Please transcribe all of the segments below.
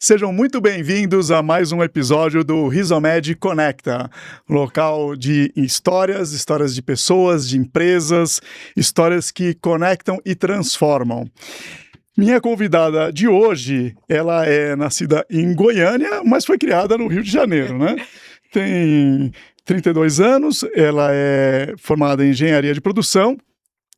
Sejam muito bem-vindos a mais um episódio do Rizomed Conecta, local de histórias de pessoas, de empresas, histórias que conectam e transformam. Minha convidada de hoje, ela é nascida em Goiânia, mas foi criada no Rio de Janeiro, né? Tem 32 anos, ela é formada em engenharia de produção.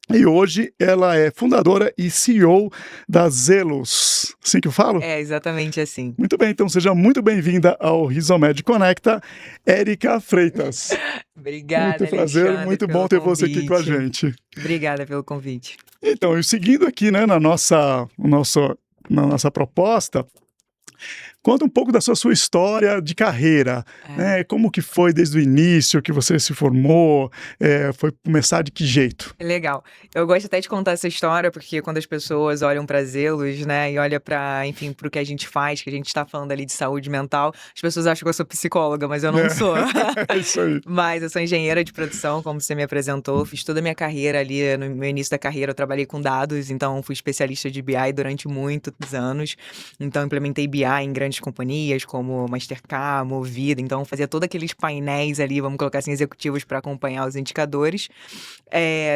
E hoje ela é fundadora e CEO da Zelos. Assim que eu falo? É exatamente assim. Muito bem, então seja muito bem-vinda ao Rizomed Conecta, Érica Freitas. Obrigada, Muito prazer, Alexandre, muito bom pelo ter você aqui com a convite. gente. Obrigada pelo convite. Então, e seguindo aqui, né, na nossa proposta, conta um pouco da sua história de carreira, né? Como que foi desde o início que você se formou, foi começar de que jeito? Legal. Eu gosto até de contar essa história, porque quando as pessoas olham para Zelos, né, e olham para, enfim, para o que a gente faz, que a gente está falando ali de saúde mental, as pessoas acham que eu sou psicóloga, mas eu não sou. É isso aí. Mas eu sou engenheira de produção, como você me apresentou, fiz toda a minha carreira ali, no meu início da carreira eu trabalhei com dados, então fui especialista de BI durante muitos anos, então implementei BI em grandes companhias como Mastercard, Movida, então fazia todos aqueles painéis ali, vamos colocar assim, executivos para acompanhar os indicadores.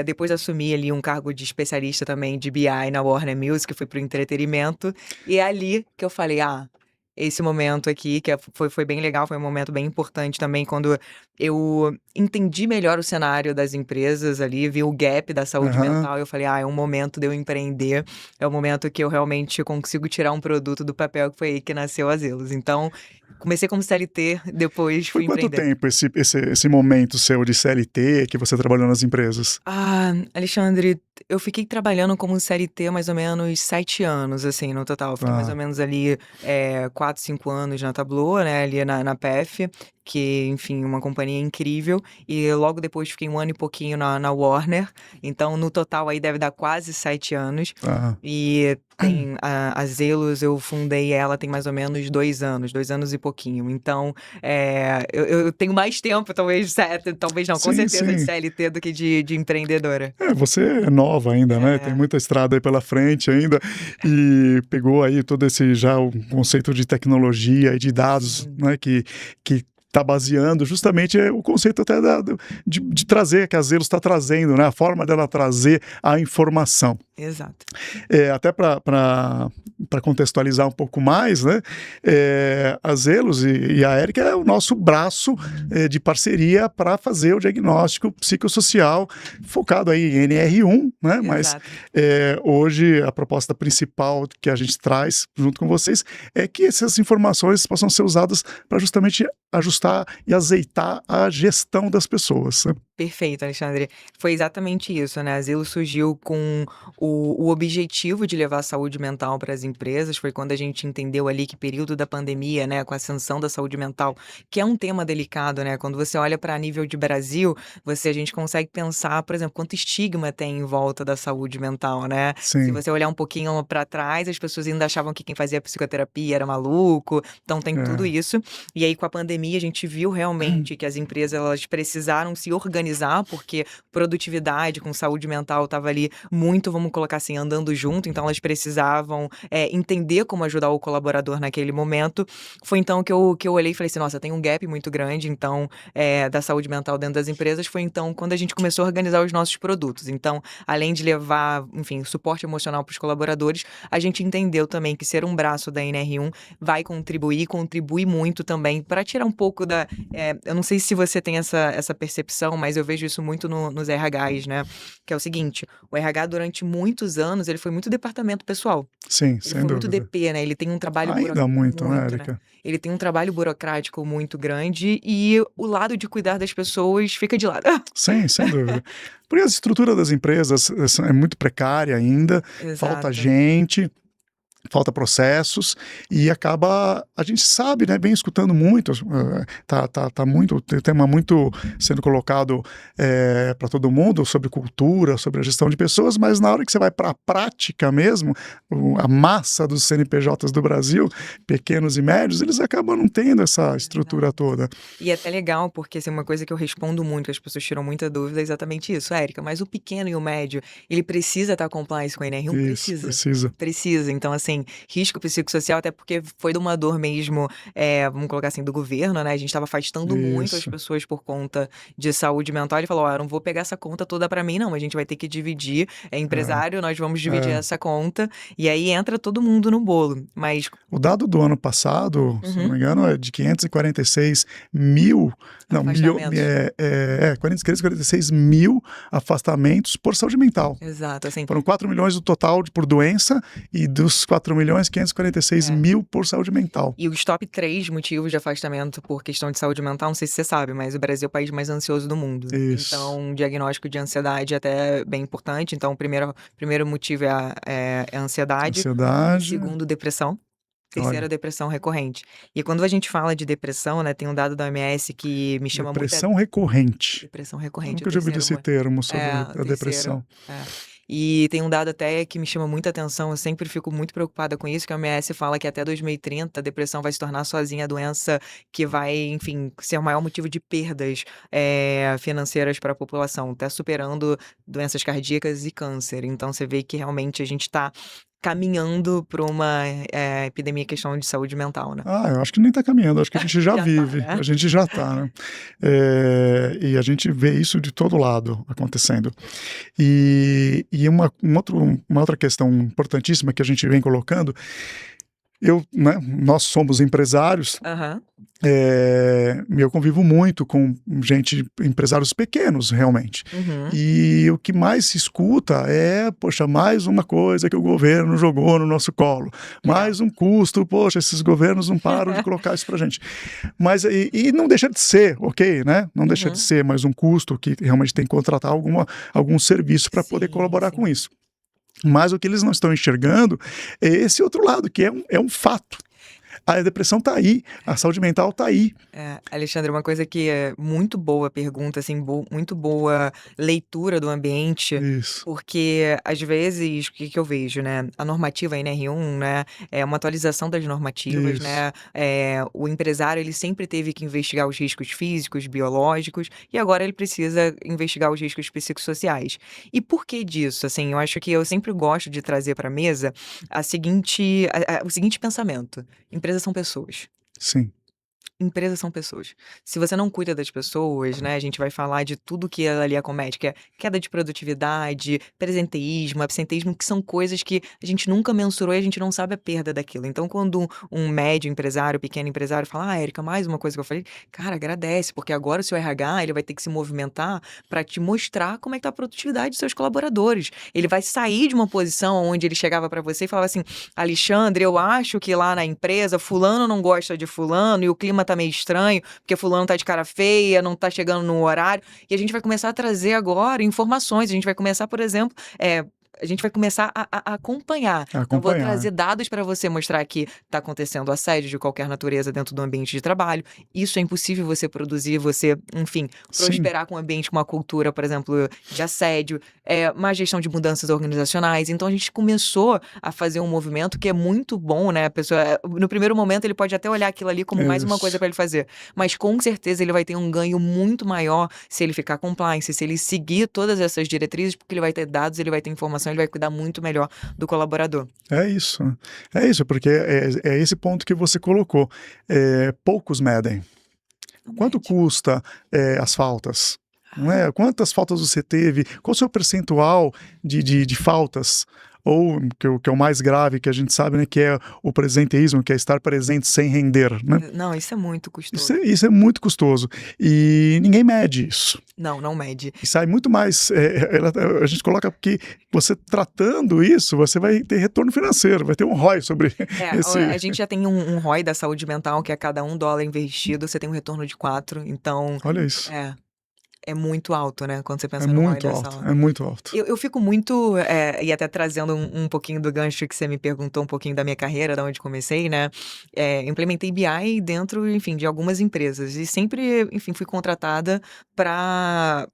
Depois assumi ali um cargo de especialista também de BI na Warner Music, fui pro entretenimento, e é ali que eu falei, esse momento aqui, que foi bem legal, foi um momento bem importante também, quando eu entendi melhor o cenário das empresas ali, vi o gap da saúde mental, eu falei, é um momento de eu empreender, é um momento que eu realmente consigo tirar um produto do papel, que foi aí que nasceu a Zelos. Então, comecei como CLT, depois Foi fui quanto empreender. tempo esse momento seu de CLT que você trabalhou nas empresas? Alexandre, eu fiquei trabalhando como CLT mais ou menos 7 anos, assim, no total. Fiquei mais ou menos ali 4, 5 anos na Tableau, né, ali na PF, que, enfim, uma companhia incrível. E logo depois fiquei 1 ano e pouquinho na Warner. Então, no total aí deve dar quase 7 anos. E tem a Zelos, eu fundei ela tem mais ou menos 2 anos e pouquinho. Então, eu tenho mais tempo, talvez não, com Sim, certeza, de sim. CLT do que de empreendedora. Você é nova ainda, né? Tem muita estrada aí pela frente ainda e pegou aí todo esse já o conceito de tecnologia e de dados, né? Que está baseando justamente o conceito até de trazer, que a Zelos está trazendo, né? A forma dela trazer a informação. Exato. Até para contextualizar um pouco mais, né? A Zelos e a Érica é o nosso braço de parceria para fazer o diagnóstico psicossocial focado aí em NR1, né? Exato. Mas hoje a proposta principal que a gente traz junto com vocês é que essas informações possam ser usadas para justamente ajustar e azeitar a gestão das pessoas. Né? Perfeito, Alexandre. Foi exatamente isso, né? A Zelos surgiu com o objetivo de levar a saúde mental para as empresas. Foi quando a gente entendeu ali que período da pandemia, né, com a ascensão da saúde mental, que é um tema delicado, né? Quando você olha para nível de Brasil, a gente consegue pensar, por exemplo, quanto estigma tem em volta da saúde mental, né? Sim. Se você olhar um pouquinho para trás, as pessoas ainda achavam que quem fazia psicoterapia era maluco. Então tem tudo isso. E aí com a pandemia a gente viu realmente que as empresas elas precisaram se organizar, porque produtividade com saúde mental estava ali muito, vamos colocar assim, andando junto, então elas precisavam entender como ajudar o colaborador naquele momento. Foi então que eu olhei e falei assim, nossa, tem um gap muito grande, então, da saúde mental dentro das empresas, foi então quando a gente começou a organizar os nossos produtos. Então, além de levar, enfim, suporte emocional para os colaboradores, a gente entendeu também que ser um braço da NR1 vai contribui muito também para tirar um pouco da... eu não sei se você tem essa percepção, mas eu vejo isso muito nos RHs, né? Que é o seguinte, o RH durante muitos anos, ele foi muito departamento pessoal. Sim, Ele sem foi muito dúvida. DP, né? Ele tem um trabalho Ainda muito, né, Érica? Ele tem um trabalho burocrático muito grande e o lado de cuidar das pessoas fica de lado. Sim, sem dúvida. Porque a estrutura das empresas é muito precária ainda, falta Exato. gente, falta processos e acaba, a gente sabe, né, vem escutando muito, tá muito, tem tema muito sendo colocado para todo mundo sobre cultura, sobre a gestão de pessoas, mas na hora que você vai para a prática mesmo, a massa dos CNPJs do Brasil, pequenos e médios, eles acabam não tendo essa estrutura toda. E é até legal, porque assim, uma coisa que eu respondo muito, que as pessoas tiram muita dúvida, é exatamente isso, Érica, mas o pequeno e o médio, ele precisa estar compliance com a NR1? Isso, precisa. Precisa, então assim, assim, risco psicossocial, até porque foi de uma dor mesmo, vamos colocar assim, do governo, né? A gente estava afastando muito as Isso. pessoas por conta de saúde mental. Ele falou: ó, eu não vou pegar essa conta toda para mim, não. A gente vai ter que dividir. É empresário, nós vamos dividir É. essa conta. E aí entra todo mundo no bolo. Mas. O dado do ano passado, se não Uhum. me engano, é de 546 mil, não, Afastamentos. 546 mil afastamentos por saúde mental. Exato, assim. Foram 4 milhões do total por doença e dos 4 milhões, 546 mil por saúde mental. E os top 3 motivos de afastamento por questão de saúde mental, não sei se você sabe, mas o Brasil é o país mais ansioso do mundo. Isso. Então, diagnóstico de ansiedade é até bem importante. Então, o primeiro motivo é a ansiedade. Ansiedade. Segundo, depressão. Terceira, Olha. depressão recorrente. E quando a gente fala de depressão, né, tem um dado da OMS que me chama muito. Depressão recorrente. Depressão recorrente. Nunca já ouvi esse termo sobre a depressão. E tem um dado até que me chama muita atenção, eu sempre fico muito preocupada com isso, que a OMS fala que até 2030 a depressão vai se tornar sozinha a doença que vai, enfim, ser o maior motivo de perdas financeiras para a população, até superando doenças cardíacas e câncer. Então você vê que realmente a gente está caminhando para uma epidemia questão de saúde mental, né? Eu acho que nem está caminhando, acho que a gente já vive, tá, né? A gente já está, né? E a gente vê isso de todo lado acontecendo. E uma outra questão importantíssima que a gente vem colocando, nós somos empresários, eu convivo muito com empresários pequenos, realmente. E o que mais se escuta é, poxa, mais uma coisa que o governo jogou no nosso colo. Mais um custo, poxa, esses governos não param de colocar isso pra gente. Mas, e não deixa de ser, ok, né? Não deixa de ser mais um custo que realmente tem que contratar algum serviço para poder colaborar com isso. Mas o que eles não estão enxergando é esse outro lado, que é um fato. A depressão está aí, a saúde mental está aí. Alexandre, uma coisa que é muito boa pergunta, assim, muito boa leitura do ambiente. Isso. Porque, às vezes, o que eu vejo, né? A normativa NR1, né? É uma atualização das normativas, Isso. né? O empresário, ele sempre teve que investigar os riscos físicos, biológicos, e agora ele precisa investigar os riscos psicossociais. E por que disso? Assim, eu acho que eu sempre gosto de trazer para a mesa o seguinte pensamento. Empresas são pessoas. Sim. Empresas são pessoas. Se você não cuida das pessoas, né, a gente vai falar de tudo que ali acomete, que é queda de produtividade, presenteísmo, absenteísmo, que são coisas que a gente nunca mensurou e a gente não sabe a perda daquilo. Então, quando um médio empresário, pequeno empresário fala, Érica, mais uma coisa que eu falei, cara, agradece, porque agora o seu RH, ele vai ter que se movimentar para te mostrar como é que tá a produtividade dos seus colaboradores. Ele vai sair de uma posição onde ele chegava para você e falava assim, Alexandre, eu acho que lá na empresa fulano não gosta de fulano e o clima tá meio estranho, porque fulano tá de cara feia, não tá chegando no horário, e a gente vai começar a trazer agora informações, a gente vai começar, por exemplo, a gente vai começar a acompanhar. Então, vou trazer dados para você mostrar que está acontecendo assédio de qualquer natureza dentro do ambiente de trabalho. Isso é impossível você produzir, você, enfim, prosperar com um ambiente, com uma cultura, por exemplo, de assédio, má gestão de mudanças organizacionais. Então, a gente começou a fazer um movimento que é muito bom, né? A pessoa, no primeiro momento, ele pode até olhar aquilo ali como mais uma coisa para ele fazer, mas com certeza ele vai ter um ganho muito maior se ele ficar compliance, se ele seguir todas essas diretrizes, porque ele vai ter dados, ele vai ter informação, ele vai cuidar muito melhor do colaborador. É isso, porque é esse ponto que você colocou. Poucos medem. Quanto custa as faltas? Não é? Quantas faltas você teve? Qual o seu percentual de faltas? Ou que é o mais grave que a gente sabe, né, que é o presenteísmo, que é estar presente sem render, né? Não, isso é muito custoso. Isso é muito custoso. E ninguém mede isso. Não mede. E sai muito mais. A gente coloca que você tratando isso, você vai ter retorno financeiro, vai ter um ROI sobre esse. A gente já tem um ROI da saúde mental, que a cada $1 investido, você tem um retorno de 4. Então. Olha isso. É muito alto, né? Quando você pensa no ROI dessa. É muito alto. Eu fico muito, e até trazendo um pouquinho do gancho que você me perguntou, um pouquinho da minha carreira, da onde comecei, né? Implementei BI dentro, enfim, de algumas empresas. E sempre, enfim, fui contratada para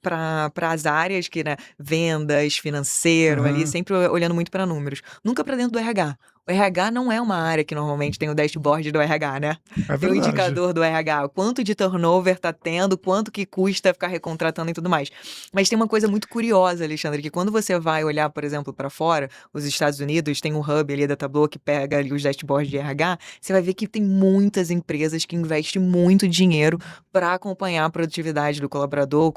as áreas que, né? Vendas, financeiro, ali, sempre olhando muito para números. Nunca para dentro do RH. O RH não é uma área que normalmente tem o dashboard do RH, né? É Tem o verdade. indicador do RH, quanto de turnover tá tendo, quanto que custa ficar recontratando e tudo mais. Mas tem uma coisa muito curiosa, Alexandre, que quando você vai olhar, por exemplo, para fora, os Estados Unidos tem um hub ali da Tableau que pega ali os dashboards de RH, você vai ver que tem muitas empresas que investem muito dinheiro para acompanhar a produtividade do colaborador,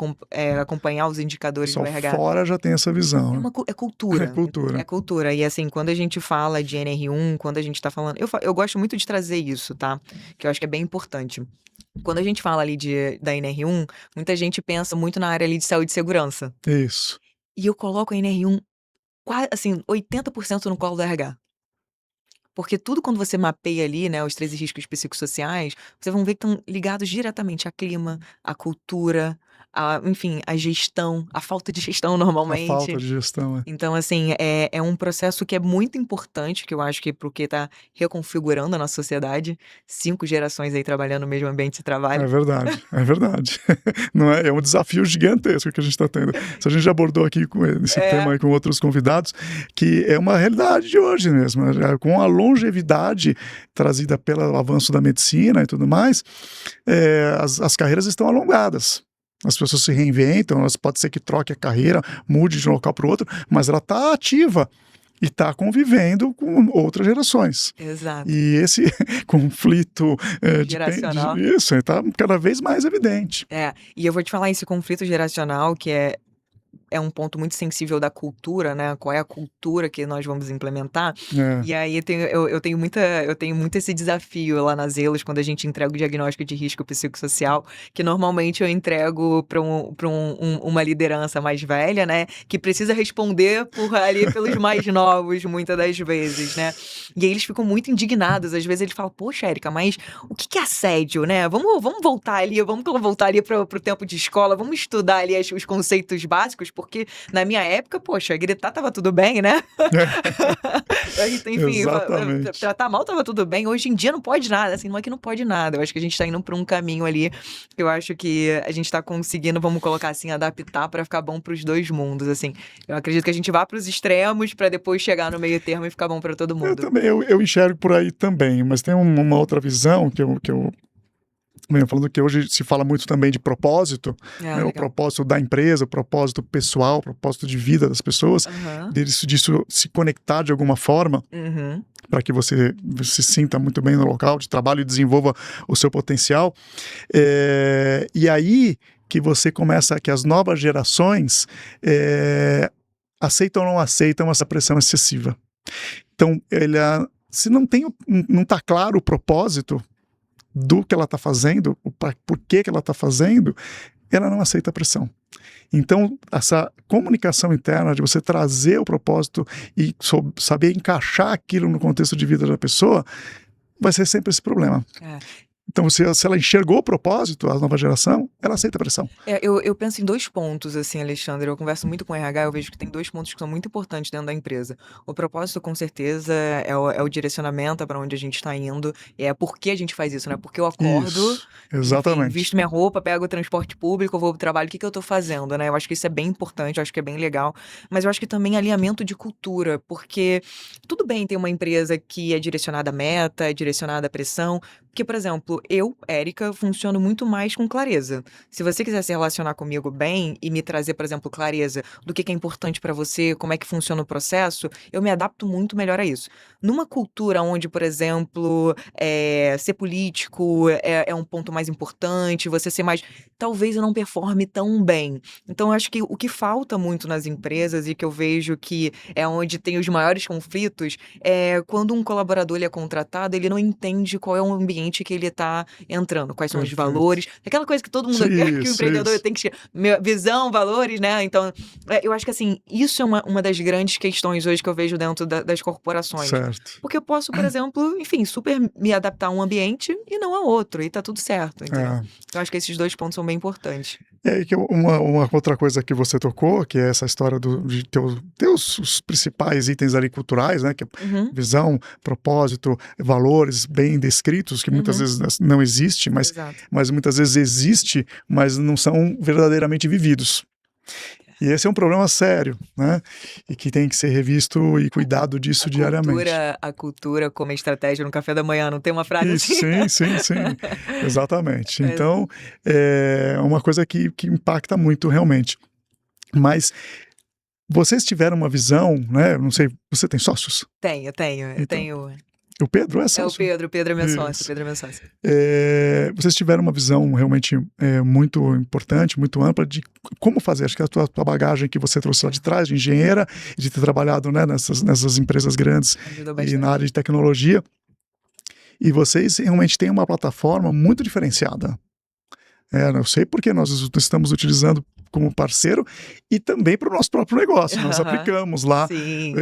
acompanhar os O indicadores do pessoal RH. fora já tem essa visão, né? É É cultura. cultura. É cultura. E assim, quando a gente fala de NR1, quando a gente tá falando. Eu gosto muito de trazer isso, tá? Que eu acho que é bem importante. Quando a gente fala ali da NR1, muita gente pensa muito na área ali de saúde e segurança. Isso. E eu coloco a NR1 quase, assim, 80% no colo do RH. Porque tudo quando você mapeia ali, né, os 13 riscos psicossociais, vocês vão ver que estão ligados diretamente a clima, à cultura, enfim, à gestão, à falta de gestão A falta normalmente. de gestão, Então, assim, é um processo que é muito importante, que eu acho que pro que tá reconfigurando a nossa sociedade, 5 gerações aí trabalhando no mesmo ambiente de trabalho. É verdade, é verdade. Não é, é um desafio gigantesco que a gente está tendo. Isso a gente já abordou aqui com esse tema aí com outros convidados, que é uma realidade de hoje mesmo. Com a longevidade trazida pelo avanço da medicina e tudo mais, as carreiras estão alongadas. As pessoas se reinventam, pode ser que troque a carreira, mude de um local para o outro, mas ela está ativa e está convivendo com outras gerações. Exato. E esse conflito Geracional. isso está cada vez mais evidente. E eu vou te falar esse conflito geracional, que é um ponto muito sensível da cultura, né? Qual é a cultura que nós vamos implementar? É. E aí eu tenho muito esse desafio lá nas Zelos, quando a gente entrega o diagnóstico de risco psicossocial, que normalmente eu entrego para uma liderança mais velha, né? Que precisa responder pelos mais novos, muitas das vezes, né? E aí eles ficam muito indignados. Às vezes eles falam, poxa, Érica, mas o que é assédio, né? Vamos voltar ali pro tempo de escola, vamos estudar ali os conceitos básicos, porque na minha época, poxa, gritar tava tudo bem, né? Enfim, Exatamente. tratar mal tava tudo bem. Hoje em dia não pode nada, assim, não é que não pode nada. Eu acho que a gente tá indo pra um caminho ali que eu acho que a gente tá conseguindo, vamos colocar assim, adaptar pra ficar bom pros dois mundos, assim. Eu acredito que a gente vá pros extremos pra depois chegar no meio termo e ficar bom pra todo mundo. Eu também, eu enxergo por aí também, mas tem uma outra visão que eu venho falando, que hoje se fala muito também de propósito, né, o propósito da empresa, o propósito pessoal, o propósito de vida das pessoas, disso se conectar de alguma forma, para que você se sinta muito bem no local de trabalho e desenvolva o seu potencial. E aí que você começa, que as novas gerações aceitam ou não aceitam essa pressão excessiva. Então, se não está claro o propósito do que ela está fazendo, por que ela está fazendo, ela não aceita a pressão. Então, essa comunicação interna de você trazer o propósito e saber encaixar aquilo no contexto de vida da pessoa, vai ser sempre esse problema. Então, se ela enxergou o propósito, a nova geração, ela aceita a pressão. Eu penso em 2 pontos, assim, Alexandre. Eu converso muito com o RH, eu vejo que tem 2 pontos que são muito importantes dentro da empresa. O propósito, com certeza, é o direcionamento para onde a gente está indo. É por que a gente faz isso, né? Porque eu acordo, Isso, exatamente. enfim, visto minha roupa, pego o transporte público, eu vou pro trabalho, o que eu tô fazendo, né? Eu acho que isso é bem importante, eu acho que é bem legal. Mas eu acho que também alinhamento de cultura, porque tudo bem ter uma empresa que é direcionada à meta, é direcionada à pressão, porque, por exemplo, eu, Érica, funciono muito mais com clareza. Se você quiser se relacionar comigo bem e me trazer, por exemplo, clareza do que é importante para você, como é que funciona o processo, eu me adapto muito melhor a isso. Numa cultura onde, por exemplo, ser político é um ponto mais importante, você ser mais... Talvez eu não performe tão bem. Então, eu acho que o que falta muito nas empresas e que eu vejo que é onde tem os maiores conflitos é quando um colaborador ele é contratado, ele não entende qual é o ambiente que ele está entrando, quais são os valores, aquela coisa que todo mundo quer, que o empreendedor tem que... Visão, valores, né? Então, eu acho que assim, isso é uma das grandes questões hoje que eu vejo dentro das corporações. Certo. Porque eu posso, por exemplo, enfim, super me adaptar a um ambiente e não a outro, e tá tudo certo, entendeu? Eu acho que esses 2 pontos são bem importantes. E aí, uma outra coisa que você tocou, que é essa história de ter os principais itens ali culturais, né? Que é visão, propósito, valores bem descritos, que muitas vezes não existe, mas muitas vezes existe, mas não são verdadeiramente vividos. E esse é um problema sério, né? E que tem que ser revisto e cuidado disso diariamente. A cultura como estratégia no café da manhã, não tem uma frase Isso, assim? sim, exatamente. É. Então, é uma coisa que impacta muito realmente. Mas vocês tiveram uma visão, né? Não sei, você tem sócios? Eu Então, tenho. o Pedro é É o sócio? Pedro é meu sócio, Isso. Pedro é meu sócio. Vocês tiveram uma visão realmente muito importante, muito ampla de como fazer. Acho que a tua bagagem que você trouxe lá de trás, de engenheira, de ter trabalhado, né, nessas empresas grandes Ajudou e na bastante. área de tecnologia. E vocês realmente têm uma plataforma muito diferenciada. Eu sei porque nós estamos utilizando como parceiro e também para o nosso próprio negócio. Nós Aham. aplicamos lá Sim.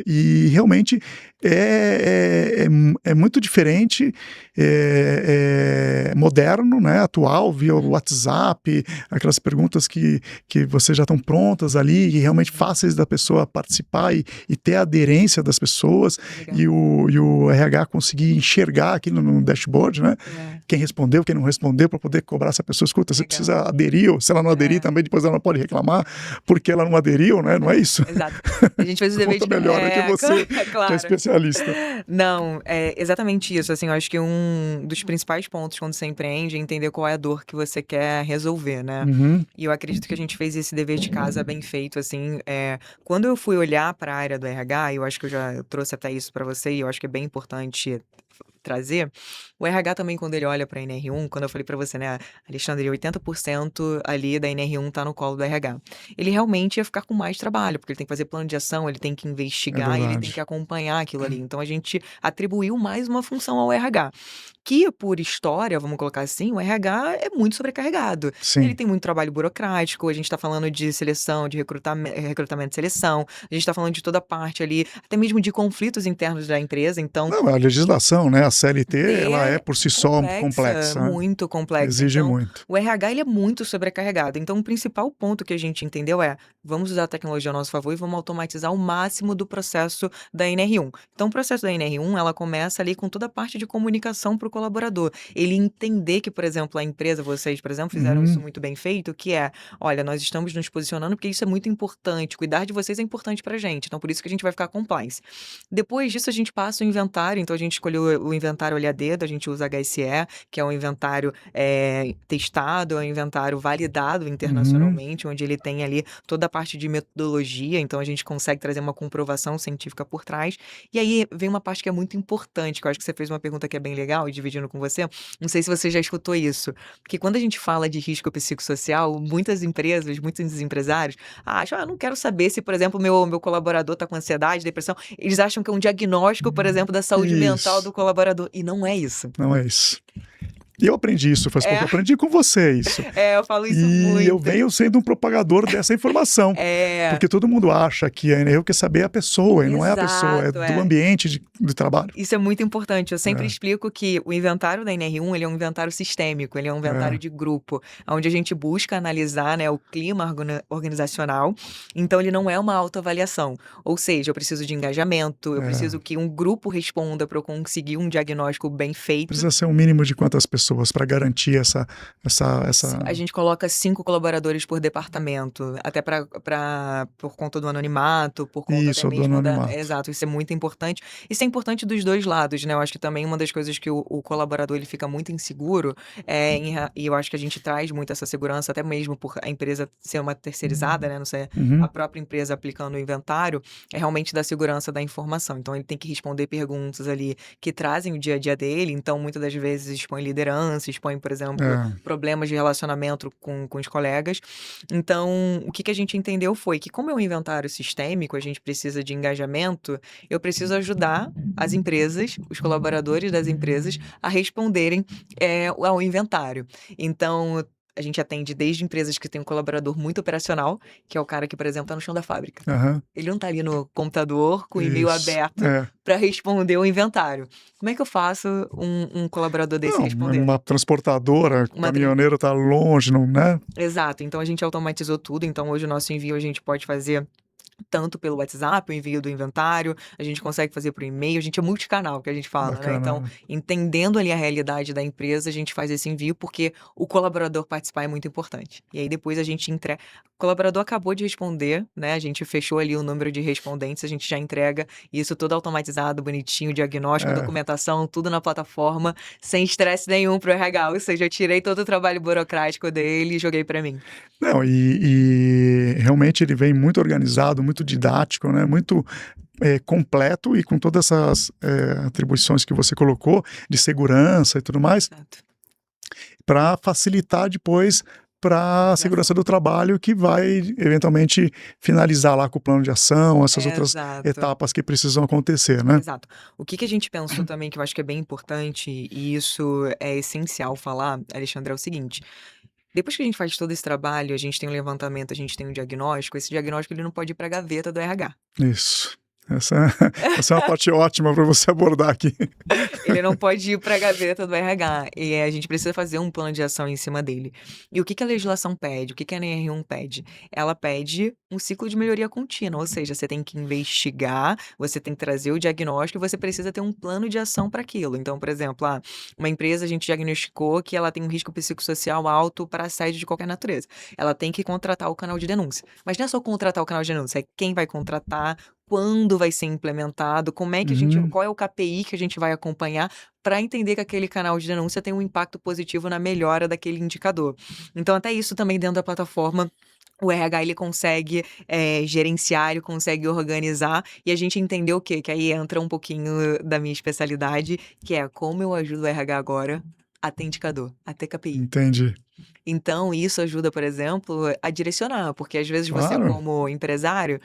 e realmente é muito diferente, moderno, né, atual, via WhatsApp, aquelas perguntas que vocês já estão prontas ali e realmente fáceis da pessoa participar e ter a aderência das pessoas Legal. e o RH conseguir enxergar aqui no dashboard, né? Quem respondeu, quem não respondeu, para poder cobrar essa pessoa. Escuta, você precisa aderir, ou se ela não aderir também, depois ela não pode reclamar porque ela não aderiu, né? Não é isso? Exato. A gente fez o dever de... Conta melhor do que você, que é claro. especialista. Não, é exatamente isso. Assim, eu acho que um dos principais pontos quando você empreende é entender qual é a dor que você quer resolver, né? Uhum. E eu acredito que a gente fez esse dever de casa bem feito, assim. Quando eu fui olhar para a área do RH, eu acho que eu trouxe até isso para você, e eu acho que é bem importante trazer. O RH também, quando ele olha para a NR1, quando eu falei para você, né, Alexandre, 80% ali da NR1 tá no colo do RH. Ele realmente ia ficar com mais trabalho, porque ele tem que fazer plano de ação, ele tem que investigar, ele tem que acompanhar aquilo ali. Então a gente atribuiu mais uma função ao RH. Que, por história, vamos colocar assim, o RH é muito sobrecarregado. Sim. Ele tem muito trabalho burocrático, a gente está falando de seleção, de recrutamento e seleção, a gente está falando de toda a parte ali, até mesmo de conflitos internos da empresa, então... Não, a legislação, né, a CLT, ela é por si só complexa. Muito complexa. Exige então, muito. O RH, ele é muito sobrecarregado. Então, o principal ponto que a gente entendeu vamos usar a tecnologia a nosso favor e vamos automatizar o máximo do processo da NR1. Então, o processo da NR1, ela começa ali com toda a parte de comunicação para o colaborador. Ele entender que, por exemplo, a empresa, vocês, por exemplo, fizeram isso muito bem feito, que olha, nós estamos nos posicionando porque isso é muito importante, cuidar de vocês é importante pra gente, então por isso que a gente vai ficar compliance. Depois disso, a gente passa o inventário, então a gente escolheu o inventário olho a dedo, a gente usa HSE, que é um inventário testado, é um inventário validado internacionalmente, onde ele tem ali toda a parte de metodologia, então a gente consegue trazer uma comprovação científica por trás. E aí vem uma parte que é muito importante, que eu acho que você fez uma pergunta que é bem legal, e dividindo com você, não sei se você já escutou isso, porque quando a gente fala de risco psicossocial, muitas empresas, muitos empresários acham, eu não quero saber se, por exemplo, meu colaborador está com ansiedade, depressão, eles acham que é um diagnóstico, por exemplo, da saúde mental do colaborador, e não é isso. Não é isso. E eu aprendi isso, faz pouco, eu aprendi com você isso. Eu falo isso muito. E eu venho sendo um propagador dessa informação. Porque todo mundo acha que a NR1 quer saber a pessoa, e não é a pessoa, é do ambiente de trabalho. Isso é muito importante. Eu sempre explico que o inventário da NR1, ele é um inventário sistêmico, ele é um inventário de grupo, onde a gente busca analisar, né, o clima organizacional. Então, ele não é uma autoavaliação. Ou seja, eu preciso de engajamento, eu preciso que um grupo responda para eu conseguir um diagnóstico bem feito. Precisa ser um mínimo de quantas pessoas para garantir essa... A gente coloca 5 colaboradores por departamento, até por conta do anonimato, por conta isso, até mesmo do anonimato. Exato, isso é muito importante. Isso é importante dos dois lados, né? Eu acho que também uma das coisas que o colaborador ele fica muito inseguro, e eu acho que a gente traz muito essa segurança, até mesmo por a empresa ser uma terceirizada, né? Não ser a própria empresa aplicando o inventário, é realmente da segurança da informação. Então, ele tem que responder perguntas ali que trazem o dia a dia dele, então, muitas das vezes expõe liderança, expõe, por exemplo, problemas de relacionamento com os colegas. Então, o que a gente entendeu foi que, como é um inventário sistêmico, a gente precisa de engajamento, eu preciso ajudar as empresas, os colaboradores das empresas, a responderem ao inventário. Então, a gente atende desde empresas que têm um colaborador muito operacional, que é o cara que, por exemplo, está no chão da fábrica. Ele não está ali no computador com o e-mail aberto para responder o inventário. Como é que eu faço um colaborador desse responder? Uma transportadora, o caminhoneiro está longe, não, né? Exato. Então, a gente automatizou tudo. Então, hoje o nosso envio a gente pode fazer tanto pelo WhatsApp, o envio do inventário, a gente consegue fazer por e-mail, a gente é multicanal, que a gente fala, né? Então, Bacana. entendendo ali a realidade da empresa, a gente faz esse envio porque o colaborador participar é muito importante. E aí depois a gente entrega. O colaborador acabou de responder, né? A gente fechou ali o número de respondentes, a gente já entrega isso tudo automatizado, bonitinho, diagnóstico, É. documentação, tudo na plataforma, sem estresse nenhum pro RH. Ou seja, eu tirei todo o trabalho burocrático dele e joguei para mim. Não, e realmente ele vem muito organizado, muito didático, né? Muito completo e com todas essas atribuições que você colocou de segurança e tudo mais, Exato. para facilitar depois para a segurança do trabalho que vai eventualmente finalizar lá com o plano de ação, essas outras Exato. etapas que precisam acontecer, né? Exato. O que que a gente pensou também, que eu acho que é bem importante, e isso é essencial falar, Alexandre, é o seguinte: depois que a gente faz todo esse trabalho, a gente tem um levantamento, a gente tem um diagnóstico, esse diagnóstico ele não pode ir para a gaveta do RH. Isso. Essa é uma parte ótima para você abordar aqui. Ele não pode ir para a gaveta do RH. E a gente precisa fazer um plano de ação em cima dele. E o que que a legislação pede? O que que a NR1 pede? Ela pede um ciclo de melhoria contínua, ou seja, você tem que investigar, você tem que trazer o diagnóstico e você precisa ter um plano de ação para aquilo. Então, por exemplo, uma empresa a gente diagnosticou que ela tem um risco psicossocial alto para assédio de qualquer natureza. Ela tem que contratar o canal de denúncia. Mas não é só contratar o canal de denúncia, é quem vai contratar, quando vai ser implementado, como é que a gente, Uhum. qual é o KPI que a gente vai acompanhar para entender que aquele canal de denúncia tem um impacto positivo na melhora daquele indicador. Então, até isso também dentro da plataforma. O RH ele consegue gerenciar, ele consegue organizar, e a gente entendeu o quê? Que aí entra um pouquinho da minha especialidade, que é como eu ajudo o RH agora a ter indicador, a ter KPI. Entendi. Então, isso ajuda, por exemplo, a direcionar, porque às vezes você, Claro. como empresário,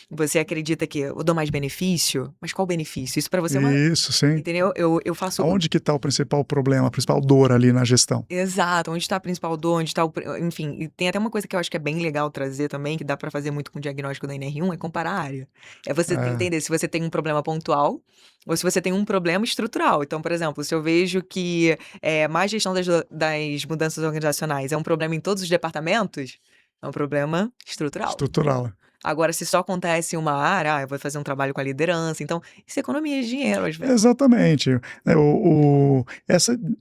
você acredita que eu dou mais benefício, mas qual benefício? Isso para você é uma. Isso, sim. Entendeu? Eu faço. Aonde que está o principal problema, a principal dor ali na gestão? Exato, onde está a principal dor, onde está enfim, e tem até uma coisa que eu acho que é bem legal trazer também, que dá para fazer muito com o diagnóstico da NR1, é comparar a área. É você É. entender se você tem um problema pontual ou se você tem um problema estrutural. Então, por exemplo, se eu vejo que má gestão das mudanças organizacionais é um problema em todos os departamentos, é um problema estrutural. Estrutural. Agora, se só acontece em uma área, eu vou fazer um trabalho com a liderança, então isso é economia de dinheiro às vezes. Exatamente.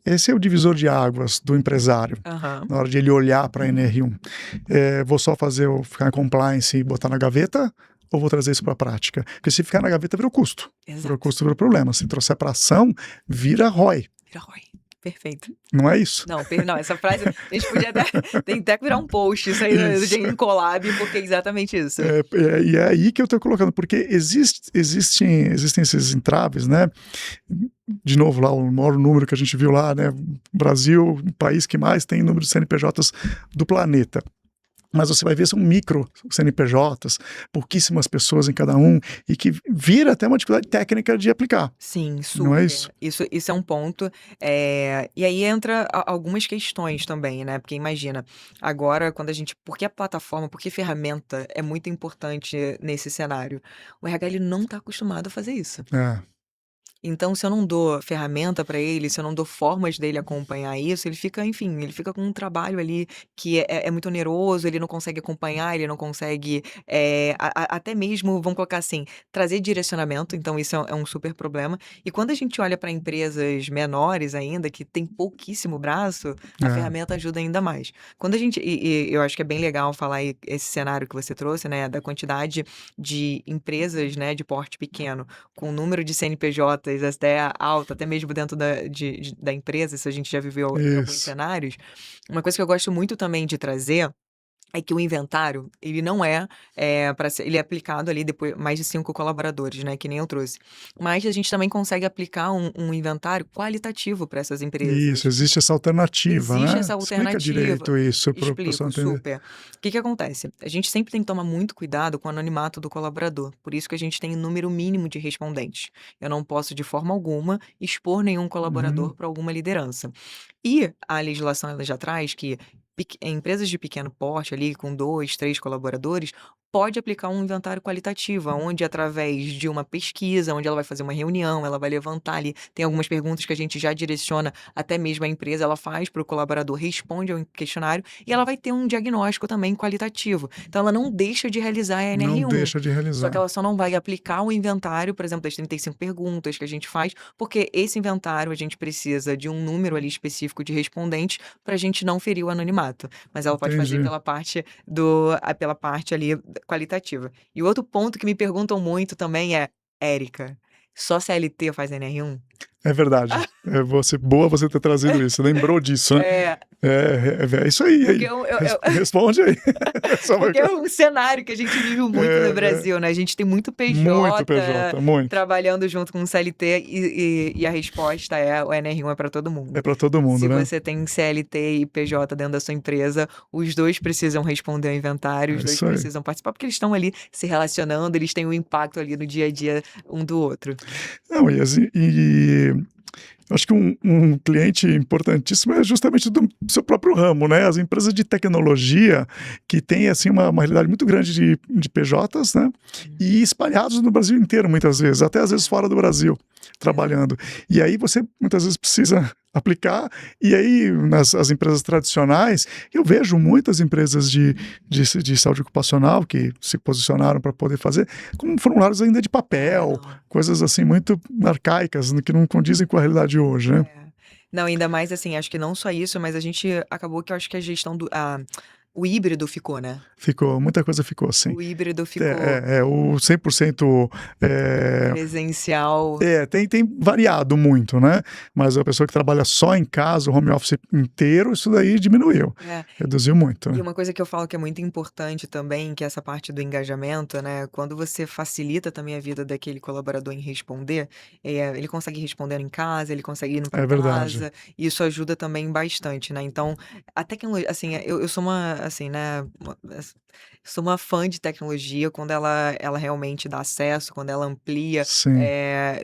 Esse é o divisor de águas do empresário, Aham, na hora de ele olhar para a NR1. Vou só ficar em compliance e botar na gaveta, ou vou trazer isso para a prática? Porque se ficar na gaveta, vira o custo. Vira o exato. custo, vira o problema. Se trouxer para ação, vira ROI. Vira ROI. Perfeito. Não é isso? Não, essa frase a gente podia até, tem até que virar um post isso aí Isso. em collab, porque é exatamente isso. E é aí que eu estou colocando, porque existem esses entraves, né? De novo, lá o maior número que a gente viu lá, né? Brasil, o país que mais tem número de CNPJs do planeta. Mas você vai ver, são micro CNPJs, pouquíssimas pessoas em cada um, e que vira até uma dificuldade técnica de aplicar. Sim, Não é super. isso? Isso é um ponto. E aí entra algumas questões também, né? Porque imagina, agora quando a gente. Porque a plataforma, porque ferramenta é muito importante nesse cenário. O RH ele não está acostumado a fazer isso. É. Então, se eu não dou ferramenta para ele, se eu não dou formas dele acompanhar isso, ele fica, enfim, ele fica com um trabalho ali que é muito oneroso, ele não consegue acompanhar, ele não consegue, até mesmo, vamos colocar assim, trazer direcionamento, então isso é um super problema. E quando a gente olha para empresas menores ainda, que tem pouquíssimo braço, a É. ferramenta ajuda ainda mais. Quando a gente, e eu acho que é bem legal falar esse cenário que você trouxe, né, da quantidade de empresas, né, de porte pequeno, com o número de CNPJs até alto, até mesmo dentro da empresa, isso a gente já viveu em alguns Isso. cenários. Uma coisa que eu gosto muito também de trazer é que o inventário, ele não para ser, ele é aplicado ali depois mais de 5 colaboradores, né, que nem eu trouxe. Mas a gente também consegue aplicar um inventário qualitativo para essas Isso, empresas. existe essa alternativa, Existe né? essa Explica alternativa. direito isso para o pessoal Explico, entender. super. O que que acontece? A gente sempre tem que tomar muito cuidado com o anonimato do colaborador. Por isso que a gente tem um número mínimo de respondentes. Eu não posso, de forma alguma, expor nenhum Uhum. colaborador para alguma liderança. E a legislação ela já traz que empresas de pequeno porte, ali, com 2, 3 colaboradores, pode aplicar um inventário qualitativo, onde através de uma pesquisa, onde ela vai fazer uma reunião, ela vai levantar ali, tem algumas perguntas que a gente já direciona até mesmo a empresa, ela faz para o colaborador, responde ao questionário e ela vai ter um diagnóstico também qualitativo. Então ela não deixa de realizar a Não NR1. deixa de Só que realizar. ela só não vai aplicar o inventário, por exemplo, das 35 perguntas que a gente faz, porque esse inventário a gente precisa de um número ali específico de respondentes para a gente não ferir o anonimato. Mas ela pode fazer Entendi. pela parte ali qualitativa. E o outro ponto que me perguntam muito também é, Érica, só CLT faz NR1? É verdade. Boa você ter trazido isso. Lembrou disso, né? É isso aí. Porque eu Responde aí. porque é um cenário que a gente vive muito no Brasil, né? A gente tem muito Muito PJ, muito. trabalhando junto com o CLT e a resposta é o NR1 é para todo mundo. É para todo mundo, Se né? você tem CLT e PJ dentro da sua empresa, os dois precisam responder ao inventário, os dois isso aí. precisam participar, porque eles estão ali se relacionando, eles têm um impacto ali no dia a dia um do outro. Não, acho que um cliente importantíssimo é justamente do seu próprio ramo, né? As empresas de tecnologia que têm assim uma realidade muito grande de PJs, né? E espalhados no Brasil inteiro muitas vezes, até às vezes fora do Brasil, trabalhando. E aí você muitas vezes precisa aplicar, e aí as empresas tradicionais, eu vejo muitas empresas de saúde ocupacional que se posicionaram para poder fazer, com formulários ainda de papel, coisas assim muito arcaicas, que não condizem com a realidade de hoje, né? Não, ainda mais assim, acho que não só isso, mas a gente acabou que eu acho que a gestão o híbrido ficou, né? Ficou, muita coisa ficou assim. O híbrido ficou O 100% presencial. Tem variado muito, né? Mas a pessoa que trabalha só em casa, o home office inteiro, isso daí diminuiu. Reduziu muito. Né? E uma coisa que eu falo que é muito importante também, que é essa parte do engajamento, né? Quando você facilita também a vida daquele colaborador em responder, ele consegue responder em casa, ele consegue ir para casa, e isso ajuda também bastante, né? Então, a tecnologia, assim, eu sou uma, assim, né? Sou uma fã de tecnologia quando ela realmente dá acesso, quando ela amplia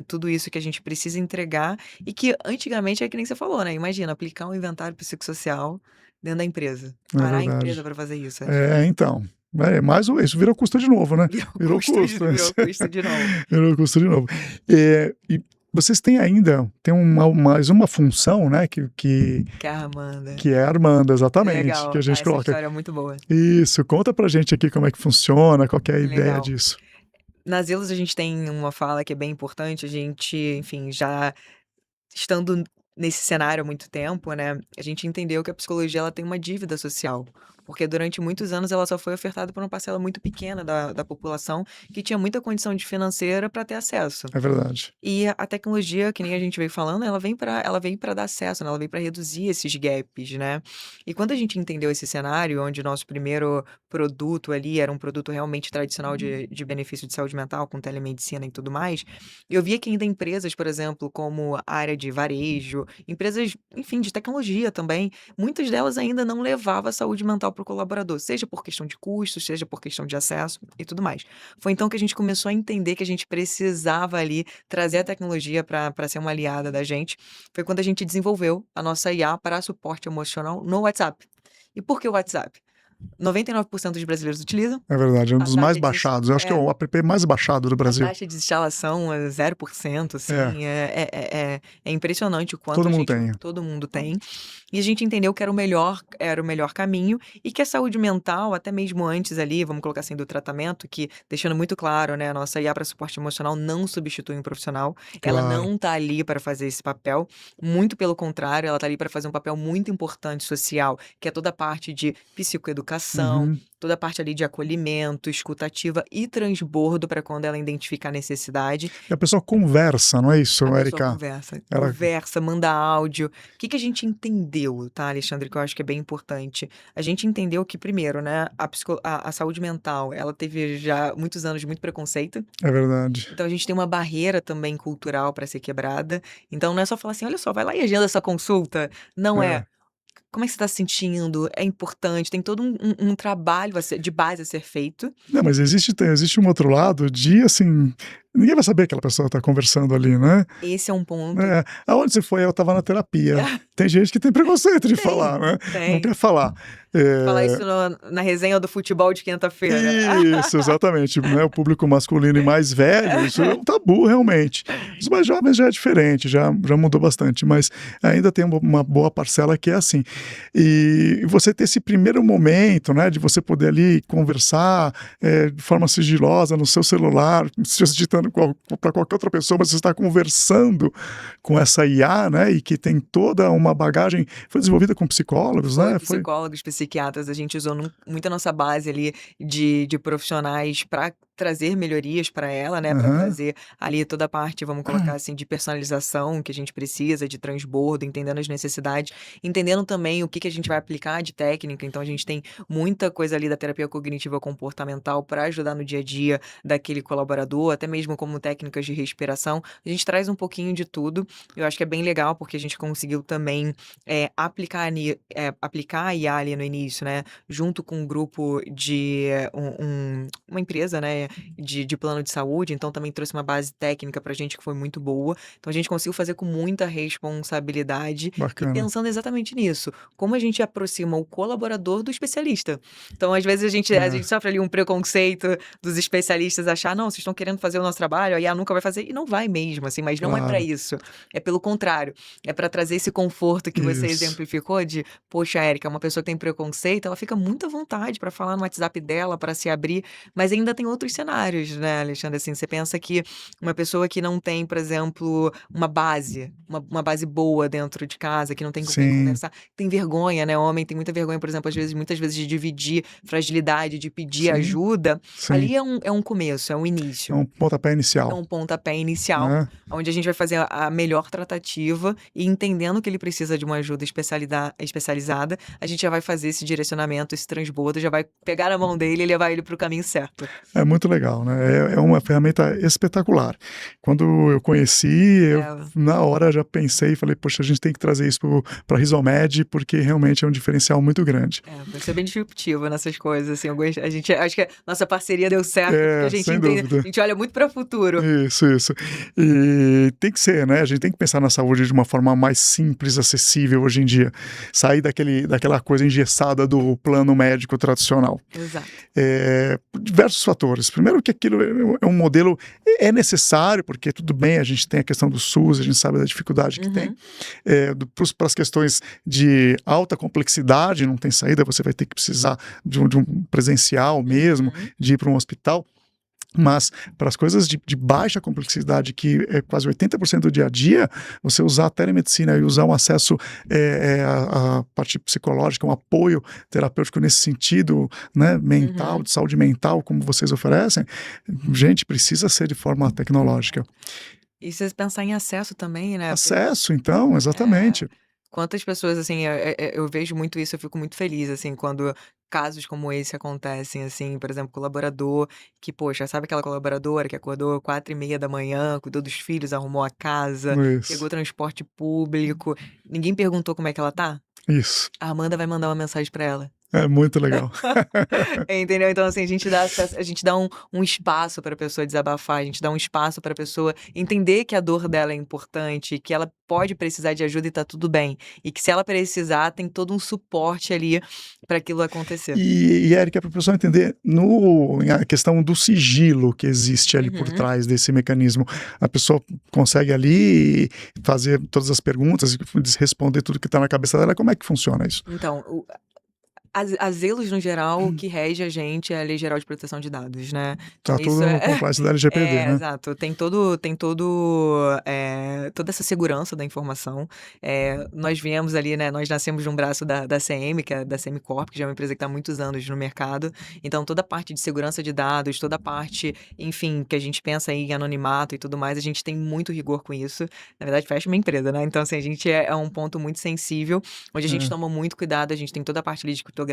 tudo isso que a gente precisa entregar e que antigamente é que nem você falou, né? Imagina, aplicar um inventário pscossocial dentro da empresa. Parar a empresa para fazer isso. Então. Mais isso virou custo de novo, né? Virou custo de novo. Virou custo de novo. E vocês têm mais uma função, né? Que é a Armanda. Que é a Armanda, exatamente. Legal. Que a gente coloca. Essa história é muito boa. Isso, conta pra gente aqui como é que funciona, qual que é a ideia disso. Na Zelos a gente tem uma fala que é bem importante, a gente, enfim, já estando nesse cenário há muito tempo, né, a gente entendeu que a psicologia ela tem uma dívida social, porque durante muitos anos ela só foi ofertada por uma parcela muito pequena da população que tinha muita condição financeira para ter acesso. É verdade. E a tecnologia, que nem a gente veio falando, ela veio para dar acesso, né? Ela veio para reduzir esses gaps, né? E quando a gente entendeu esse cenário, onde o nosso primeiro produto ali era um produto realmente tradicional de benefício de saúde mental, com telemedicina e tudo mais, eu via que ainda empresas, por exemplo, como a área de varejo, empresas, enfim, de tecnologia também, muitas delas ainda não levavam a saúde mental para o colaborador, seja por questão de custos, seja por questão de acesso e tudo mais. Foi então que a gente começou a entender que a gente precisava ali trazer a tecnologia para ser uma aliada da gente. Foi quando a gente desenvolveu a nossa IA para suporte emocional no WhatsApp. E por que o WhatsApp? 99% dos brasileiros utilizam. É verdade, é um dos mais baixados. Eu acho que é o app mais baixado do Brasil. A taxa de instalação é 0%, assim, é impressionante o quanto todo mundo tem. E a gente entendeu que era o melhor caminho e que a saúde mental, até mesmo antes ali, vamos colocar assim, do tratamento, que deixando muito claro, né, a nossa IA para suporte emocional não substitui um profissional. Ela não tá ali para fazer esse papel, muito pelo contrário, ela tá ali para fazer um papel muito importante social, que é toda a parte de psicoeducação, toda a parte ali de acolhimento, escutativa e transbordo para quando ela identificar a necessidade. E a pessoa conversa, não é isso, Érica? Conversa, manda áudio. O que a gente entendeu, tá, Alexandre, que eu acho que é bem importante? A gente entendeu que, primeiro, né, a saúde mental, ela teve já muitos anos de muito preconceito. É verdade. Então a gente tem uma barreira também cultural para ser quebrada. Então não é só falar assim, olha só, vai lá e agenda essa consulta. Não é. Como é que você está se sentindo? É importante, tem todo um trabalho de base a ser feito. Não, mas existe um outro lado de, assim, ninguém vai saber que aquela pessoa está conversando ali, né? Esse é um ponto. Aonde você foi? Eu estava na terapia. Tem gente que tem preconceito de falar, né? Não quer falar. Falar isso na resenha do futebol de quinta-feira. Isso, exatamente. Né? O público masculino e mais velho, isso é um tabu realmente. Os mais jovens já é diferente, já mudou bastante, mas ainda tem uma boa parcela que é assim. E você ter esse primeiro momento, né, de você poder ali conversar de forma sigilosa no seu celular, se digitando para qualquer outra pessoa, mas você está conversando com essa IA, né, e que tem toda uma bagagem, foi desenvolvida com psicólogos, né? Psicólogos, psiquiatras, a gente usou muito a nossa base ali de profissionais para trazer melhorias para ela, né, para trazer ali toda a parte, vamos colocar assim, de personalização que a gente precisa, de transbordo, entendendo as necessidades, entendendo também o que a gente vai aplicar de técnica. Então a gente tem muita coisa ali da terapia cognitiva comportamental para ajudar no dia a dia daquele colaborador, até mesmo como técnicas de respiração. A gente traz um pouquinho de tudo. Eu acho que é bem legal porque a gente conseguiu também aplicar a IA ali no início, né, junto com um grupo de uma empresa, né, de plano de saúde, então também trouxe uma base técnica pra gente que foi muito boa. Então a gente conseguiu fazer com muita responsabilidade e Bacana. pensando exatamente nisso, como a gente aproxima o colaborador do especialista. Então, às vezes, a gente sofre ali um preconceito dos especialistas achar, não, vocês estão querendo fazer o nosso trabalho, a IA nunca vai fazer, e não vai mesmo, assim, mas não é pra isso. É pelo contrário, é pra trazer esse conforto que você exemplificou de, poxa, Érica, uma pessoa que tem preconceito, ela fica muito à vontade pra falar no WhatsApp dela, pra se abrir, mas ainda tem outros cenários, né, Alexandre? Assim, você pensa que uma pessoa que não tem, por exemplo, uma base boa dentro de casa, que não tem com quem conversar, tem vergonha, né? O homem tem muita vergonha, por exemplo, muitas vezes de dividir fragilidade, de pedir ajuda. Ali é um começo, é um início. É um pontapé inicial. É um pontapé inicial, onde a gente vai fazer a melhor tratativa e entendendo que ele precisa de uma ajuda especializada, a gente já vai fazer esse direcionamento, esse transbordo, já vai pegar a mão dele e levar ele para o caminho certo. É muito legal, né? É uma ferramenta espetacular. Quando eu conheci, eu na hora já pensei e falei, poxa, a gente tem que trazer isso para a Rizomed, porque realmente é um diferencial muito grande. Vai ser bem disruptivo nessas coisas, assim, acho que a nossa parceria deu certo, porque a gente entende, a gente olha muito para o futuro. Isso. E tem que ser, né? A gente tem que pensar na saúde de uma forma mais simples, acessível hoje em dia. Sair daquela coisa engessada do plano médico tradicional. Exato. Diversos fatores. Primeiro que aquilo é um modelo, é necessário, porque tudo bem, a gente tem a questão do SUS, a gente sabe da dificuldade que tem. Para as questões de alta complexidade, não tem saída, você vai ter que precisar de um presencial mesmo, de ir para um hospital. Mas para as coisas de baixa complexidade, que é quase 80% do dia a dia, você usar a telemedicina e usar um acesso à parte psicológica, um apoio terapêutico nesse sentido, né, mental, de saúde mental, como vocês oferecem, gente, precisa ser de forma tecnológica. E se você pensar em acesso também, né? Acesso, então, exatamente. Quantas pessoas, assim, eu vejo muito isso, eu fico muito feliz, assim, quando casos como esse acontecem, assim, por exemplo, colaborador que, poxa, sabe aquela colaboradora que acordou 4h30 da manhã, cuidou dos filhos, arrumou a casa, pegou transporte público, ninguém perguntou como é que ela tá? Isso. A Amanda vai mandar uma mensagem pra ela. É muito legal. Entendeu? Então, assim, a gente dá um espaço para a pessoa desabafar, a gente dá um espaço para a pessoa entender que a dor dela é importante, que ela pode precisar de ajuda e tá tudo bem. E que se ela precisar, tem todo um suporte ali para aquilo acontecer. E Érica, para a pessoa entender, a questão do sigilo que existe ali por trás desse mecanismo, a pessoa consegue ali fazer todas as perguntas e responder tudo que está na cabeça dela. Como é que funciona isso? Então, a zelos, no geral, o que rege a gente é a Lei Geral de Proteção de Dados, né? Tá tudo no complexo da LGPD, né? Exato. Tem toda essa segurança da informação. Nós viemos ali, né? Nós nascemos de um braço da CM, que é da CM Corp, que já é uma empresa que está há muitos anos no mercado. Então, toda a parte de segurança de dados, toda a parte, enfim, que a gente pensa em anonimato e tudo mais, a gente tem muito rigor com isso. Na verdade, fecha uma empresa, né? Então, assim, a gente é um ponto muito sensível, onde a gente toma muito cuidado, a gente tem toda a parte ali de criptografia,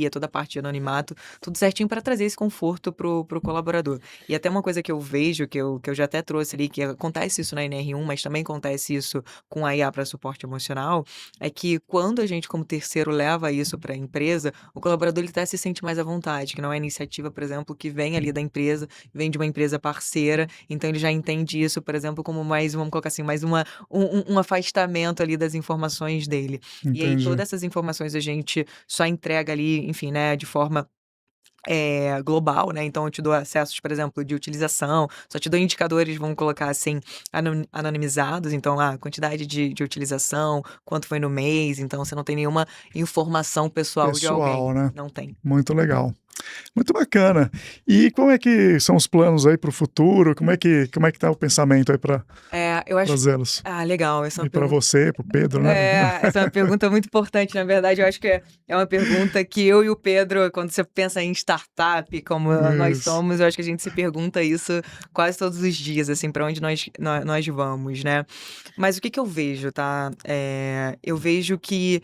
toda a parte de anonimato, tudo certinho para trazer esse conforto pro colaborador. E até uma coisa que eu vejo, que eu já até trouxe ali, que acontece isso na NR1, mas também acontece isso com a IA para suporte emocional, é que quando a gente, como terceiro, leva isso para a empresa, o colaborador ele até se sente mais à vontade, que não é iniciativa, por exemplo, que vem ali da empresa, vem de uma empresa parceira, então ele já entende isso, por exemplo, como mais, vamos colocar assim, mais um afastamento ali das informações dele. Entendi. E aí todas essas informações a gente só entrega entrega ali, enfim, né, de forma global, né? Então eu te dou acessos, por exemplo, de utilização, só te dou indicadores, vamos colocar assim, anonimizados, então a quantidade de utilização, quanto foi no mês, então você não tem nenhuma informação pessoal de alguém. Pessoal, né? Não tem. Muito legal. Muito bacana. E como é que são os planos aí para o futuro? Como é que tá o pensamento aí para Eu acho. trazê-los? Legal. Essa é uma E para pergunta. você, para o Pedro, né? Essa é uma pergunta muito importante, na verdade. Eu acho que é uma pergunta que eu e o Pedro, quando você pensa em startup, como nós Isso. somos, eu acho que a gente se pergunta isso quase todos os dias, assim, para onde nós vamos, né? Mas o que eu vejo, tá? Eu vejo que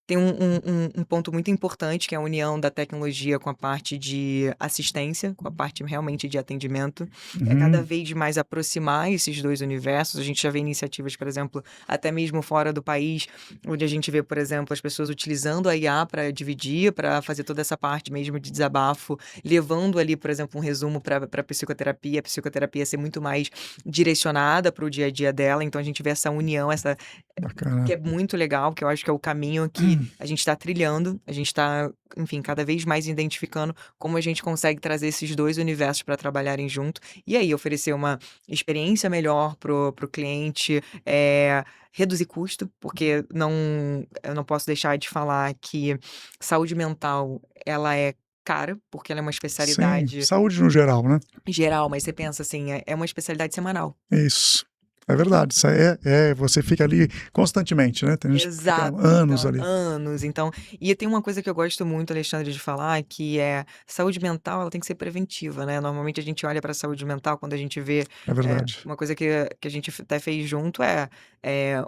tem um ponto muito importante, que é a união da tecnologia com a parte de assistência, com a parte realmente de atendimento. É cada vez mais aproximar esses dois universos. A gente já vê iniciativas, por exemplo, até mesmo fora do país, onde a gente vê, por exemplo, as pessoas utilizando a IA para dividir, para fazer toda essa parte mesmo de desabafo, levando ali, por exemplo, um resumo para a psicoterapia ser muito mais direcionada para o dia a dia dela. Então a gente vê essa união, Bacana. que é muito legal, que eu acho que é o caminho que a gente está trilhando, a gente está, enfim, cada vez mais identificando como a gente consegue trazer esses dois universos para trabalharem junto, e aí oferecer uma experiência melhor pro cliente, reduzir custo, porque eu não posso deixar de falar que saúde mental, ela é cara, porque ela é uma Sim, especialidade saúde no geral, né? geral, mas você pensa assim, é uma especialidade semanal. Isso. É verdade, isso aí você fica ali constantemente, né? Tem gente que fica Exato, anos então, ali. anos. Então, e tem uma coisa que eu gosto muito, Alexandre, de falar, que é saúde mental, ela tem que ser preventiva, né? Normalmente a gente olha para a saúde mental quando a gente vê É verdade. uma coisa que a gente até fez junto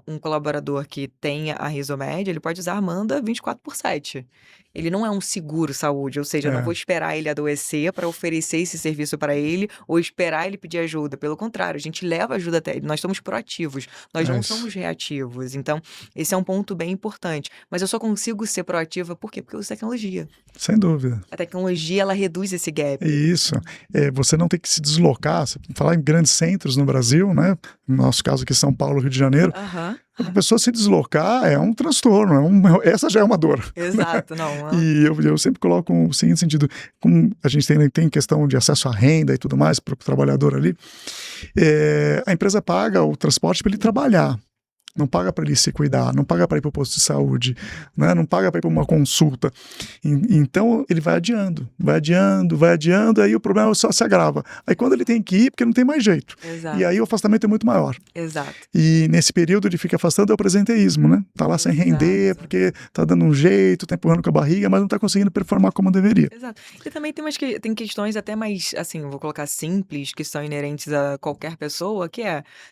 um colaborador que tem a Risomed, ele pode usar a Amanda 24/7. Ele não é um seguro saúde, ou seja, eu não É, vou esperar ele adoecer para oferecer esse serviço para ele ou esperar ele pedir ajuda. Pelo contrário, a gente leva ajuda até ele. Nós somos proativos, nós é não isso. somos reativos. Então, esse é um ponto bem importante. Mas eu só consigo ser proativa por quê? Porque eu uso tecnologia. Sem dúvida. A tecnologia, ela reduz esse gap. Isso. Você não tem que se deslocar. Falar em grandes centros no Brasil, né? No nosso caso aqui, São Paulo, Rio de Janeiro. Aham. A pessoa se deslocar é um transtorno, essa já é uma dor. Exato, não. E eu sempre coloco o seguinte sentido: como a gente tem questão de acesso à renda e tudo mais para o trabalhador ali, a empresa paga o transporte para ele trabalhar. Não paga para ele se cuidar, não paga para ir para o posto de saúde, né? Não paga para ir para uma consulta. Então ele vai adiando, aí o problema só se agrava. Aí quando ele tem que ir, porque não tem mais jeito. Exato. E aí o afastamento é muito maior. Exato. E nesse período ele fica afastando é o presenteísmo, né? Tá lá sem render, porque tá dando um jeito, tá empurrando com a barriga, mas não tá conseguindo performar como deveria. Exato. E também tem questões até mais, assim, eu vou colocar simples, que são inerentes a qualquer pessoa, que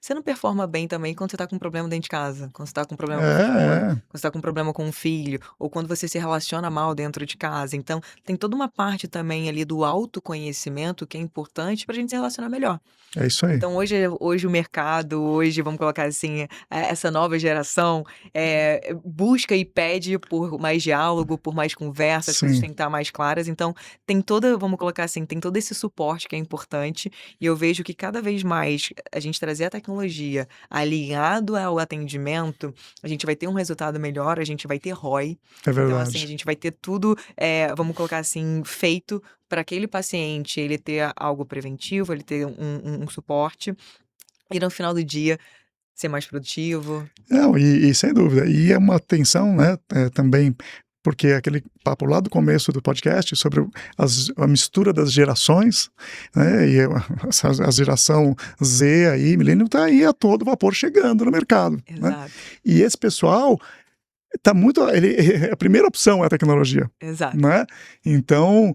você não performa bem também quando você tá com um problema dentro de casa, quando você tá com um problema com o quando você tá com um problema com um filho, ou quando você se relaciona mal dentro de casa. Então, tem toda uma parte também ali do autoconhecimento que é importante pra gente se relacionar melhor. É isso aí. Então, hoje o mercado, vamos colocar assim, essa nova geração busca e pede por mais diálogo, por mais conversa, as coisas Sim. têm que estar mais claras. Então, vamos colocar assim, tem todo esse suporte que é importante. E eu vejo que cada vez mais a gente trazer a tecnologia alinhado ao atendimento, a gente vai ter um resultado melhor, a gente vai ter ROI. É Então, assim, a verdade. gente vai ter tudo, vamos colocar assim, feito para aquele paciente ele ter algo preventivo, ele ter um suporte, e no final do dia ser mais produtivo. Não, e sem dúvida. E é uma tensão, né? Também, porque aquele papo lá do começo do podcast sobre a mistura das gerações, né? E a geração Z aí, milênio, está aí a todo vapor chegando no mercado. Né? Exato. E esse pessoal tá muito. A primeira opção é a tecnologia. Exato. Né? Então,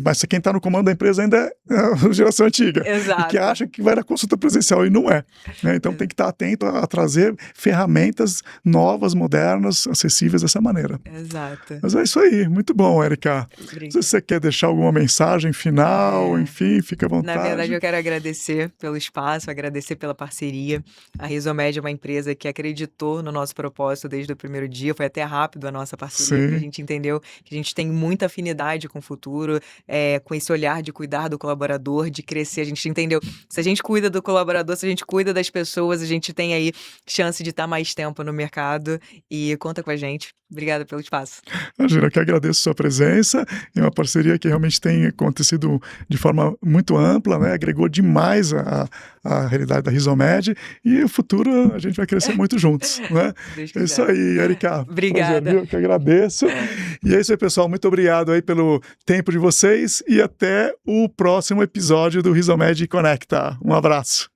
mas quem está no comando da empresa ainda é a geração antiga. Exato. E que acha que vai na consulta presencial e não é. Né? Então tem que estar atento a trazer ferramentas novas, modernas, acessíveis dessa maneira. Exato. Mas é isso aí. Muito bom, Érica. Não sei se você quer deixar alguma mensagem final, enfim, fica à vontade. Na verdade, eu quero agradecer pelo espaço, agradecer pela parceria. A Risomed é uma empresa que acreditou no nosso propósito desde o primeiro dia, foi até rápido a nossa parceria, porque a Sim. gente entendeu que a gente tem muita afinidade com o futuro, com esse olhar de cuidar do colaborador, de crescer. A gente entendeu, se a gente cuida do colaborador, se a gente cuida das pessoas, a gente tem aí chance de estar mais tempo no mercado e conta com a gente. Obrigada pelo espaço. Imagina, eu que agradeço a sua presença, é uma parceria que realmente tem acontecido de forma muito ampla, né? Agregou demais a realidade da Rizomed, e o futuro a gente vai crescer muito juntos, né? Deus É isso quiser. aí, Erika. Obrigada. Prazer, viu? Eu que agradeço. E é isso aí, pessoal. Muito obrigado aí pelo tempo de vocês e até o próximo episódio do Rizomed Conecta. Um abraço.